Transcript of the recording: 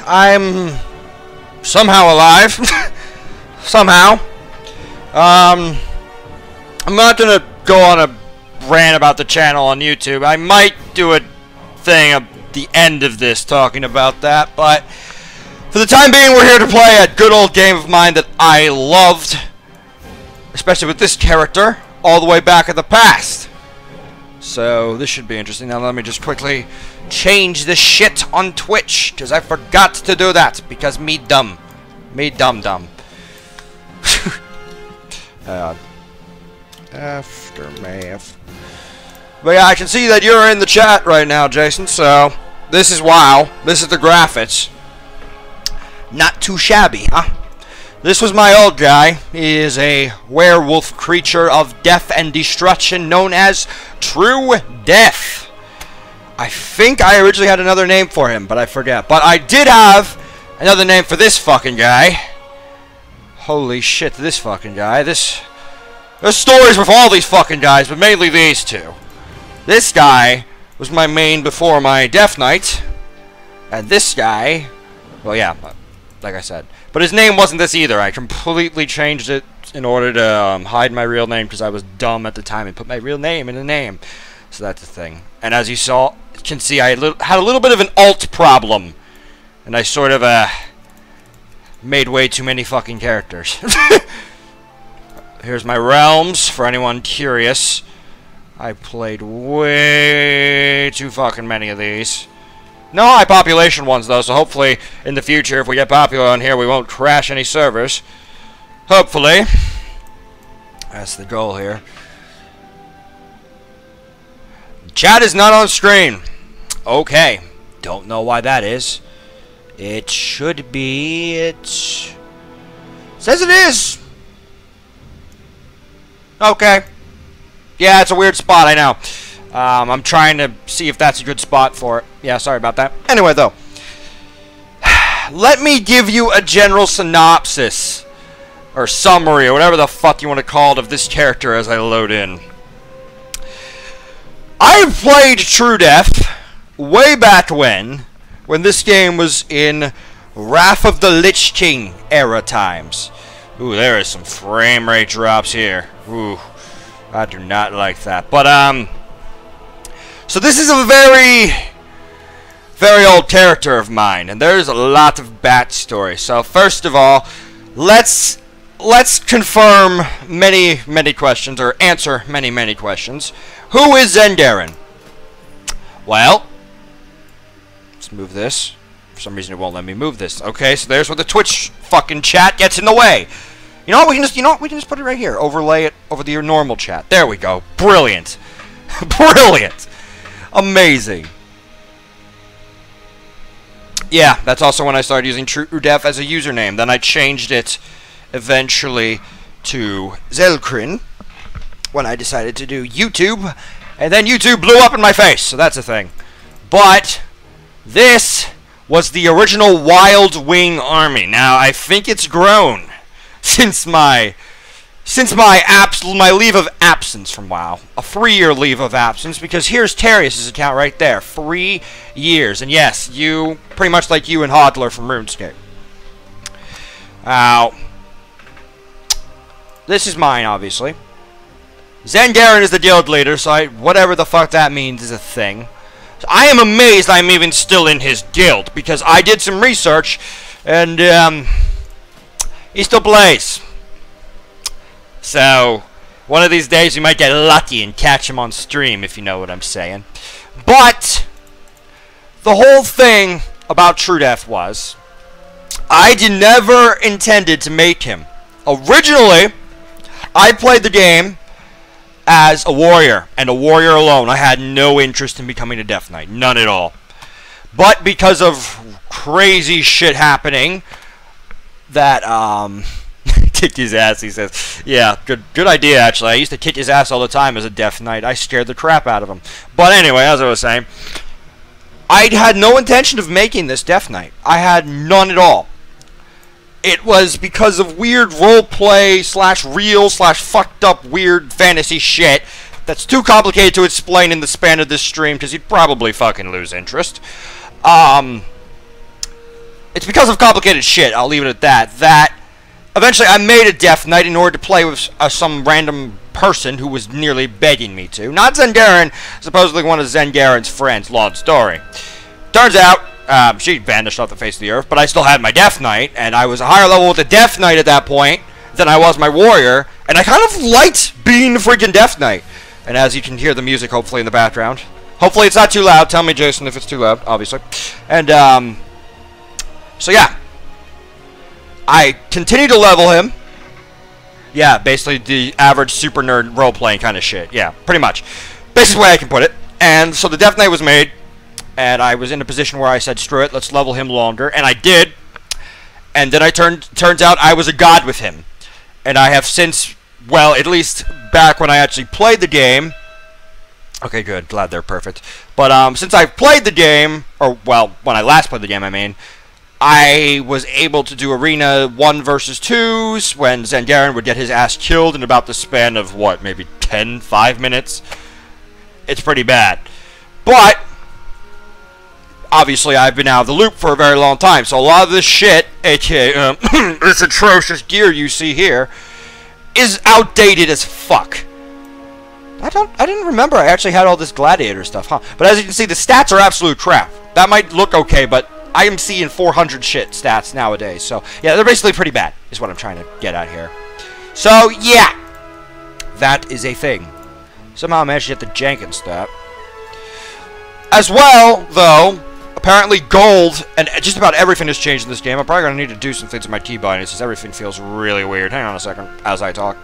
I'm somehow alive. Somehow. I'm not gonna go on a rant about the channel on YouTube. I might do a thing at the end of this talking about that, but for the time being, we're here to play a good old game of mine that I loved, especially with this character, all the way back in the past. So this should be interesting. Now let me just quickly change the shit on Twitch, because I forgot to do that, because me dumb. Me dumb. Aftermath. But yeah, I can see that you're in the chat right now, Jason, so this is WoW. This is the graphics. Not too shabby, huh? This was my old guy. He is a werewolf creature of death and destruction known as Truedeath. I think I originally had another name for him, but I forget. But I did have another name for this fucking guy. Holy shit, this fucking guy. There's stories with all these fucking guys, but mainly these two. This guy was my main before my Death Knight. And this guy, well, yeah, like I said. But his name wasn't this either. I completely changed it in order to hide my real name because I was dumb at the time and put my real name in the name. So that's the thing. And as you can see, I had a little bit of an alt problem. And I sort of made way too many fucking characters. Here's my realms, for anyone curious. I played way too fucking many of these. No high population ones, though, so hopefully in the future, if we get popular on here, we won't crash any servers. Hopefully. That's the goal here. Chat is not on screen. Okay. Don't know why that is. It should be. It says it is. Okay. Yeah, it's a weird spot, I know. I'm trying to see if that's a good spot for it. Yeah, sorry about that. Anyway, though. Let me give you a general synopsis. Or summary, or whatever the fuck you want to call it, of this character as I load in. I played Truedeath way back when this game was in Wrath of the Lich King era times. Ooh, there is some frame rate drops here. Ooh, I do not like that. But, so this is a very, very old character of mine, and there's a lot of backstory. So, first of all, let's confirm many questions, or answer many questions. Who is Xel'crin? Well, let's move this. For some reason it won't let me move this. Okay, so there's where the Twitch fucking chat gets in the way. You know what, we can just put it right here. Overlay it over your normal chat. There we go. Brilliant. Brilliant. Amazing. Yeah, that's also when I started using Truedeath as a username. Then I changed it eventually to Xel'crin when I decided to do YouTube. And then YouTube blew up in my face, so that's a thing. But this was the original Wild Wing Army. Now, I think it's grown since my leave of absence from WoW. A 3-year leave of absence, because here's Terius's account right there. 3 years. And yes, you, pretty much like you and Hodler from RuneScape. Now, this is mine, obviously. Xel'crin is the guild leader, so whatever the fuck that means is a thing. So I am amazed I'm even still in his guild, because I did some research, and, he still plays. So, one of these days we might get lucky and catch him on stream, if you know what I'm saying. But, the whole thing about Truedeath was, I never intended to make him. Originally, I played the game as a warrior, and a warrior alone. I had no interest in becoming a Death Knight. None at all. But because of crazy shit happening, that, kicked his ass, he says. Yeah, good idea, actually. I used to kick his ass all the time as a Death Knight. I scared the crap out of him. But anyway, as I was saying, I had no intention of making this Death Knight. I had none at all. It was because of weird roleplay / real / fucked up weird fantasy shit that's too complicated to explain in the span of this stream, because you'd probably fucking lose interest. it's because of complicated shit, I'll leave it at that, that eventually I made a Death Knight in order to play with some random person who was nearly begging me to. Not Xel'crin, supposedly one of Xel'crin's friends. Long story. Turns out, she vanished off the face of the earth, but I still had my Death Knight, and I was a higher level with the Death Knight at that point than I was my warrior, and I kind of liked being the freaking Death Knight. And as you can hear the music, hopefully, in the background. Hopefully it's not too loud. Tell me, Jason, if it's too loud, obviously. And, so yeah. I continue to level him. Yeah, basically the average super nerd role-playing kind of shit. Yeah, pretty much. Basically the way I can put it. And so the Death Knight was made, and I was in a position where I said, screw it, let's level him longer. And I did. And then turns out I was a god with him. And I have since, well, at least back when I actually played the game. Okay, good. Glad they're perfect. But since I've played the game, or, well, when I last played the game, I mean, I was able to do Arena 1 versus 2s when Xel'crin would get his ass killed in about the span of, what, maybe 5 minutes? It's pretty bad. But, obviously, I've been out of the loop for a very long time, so a lot of this shit, aka, this atrocious gear you see here, is outdated as fuck. I didn't remember I actually had all this gladiator stuff, huh? But as you can see, the stats are absolute crap. That might look okay, but I am seeing 400 shit stats nowadays. So, yeah, they're basically pretty bad, is what I'm trying to get at here. So, yeah. That is a thing. Somehow I managed to get the Jenkins stat. As well, though, apparently gold, and just about everything has changed in this game. I'm probably going to need to do some things with my keybinding, since everything feels really weird. Hang on a second, as I talk.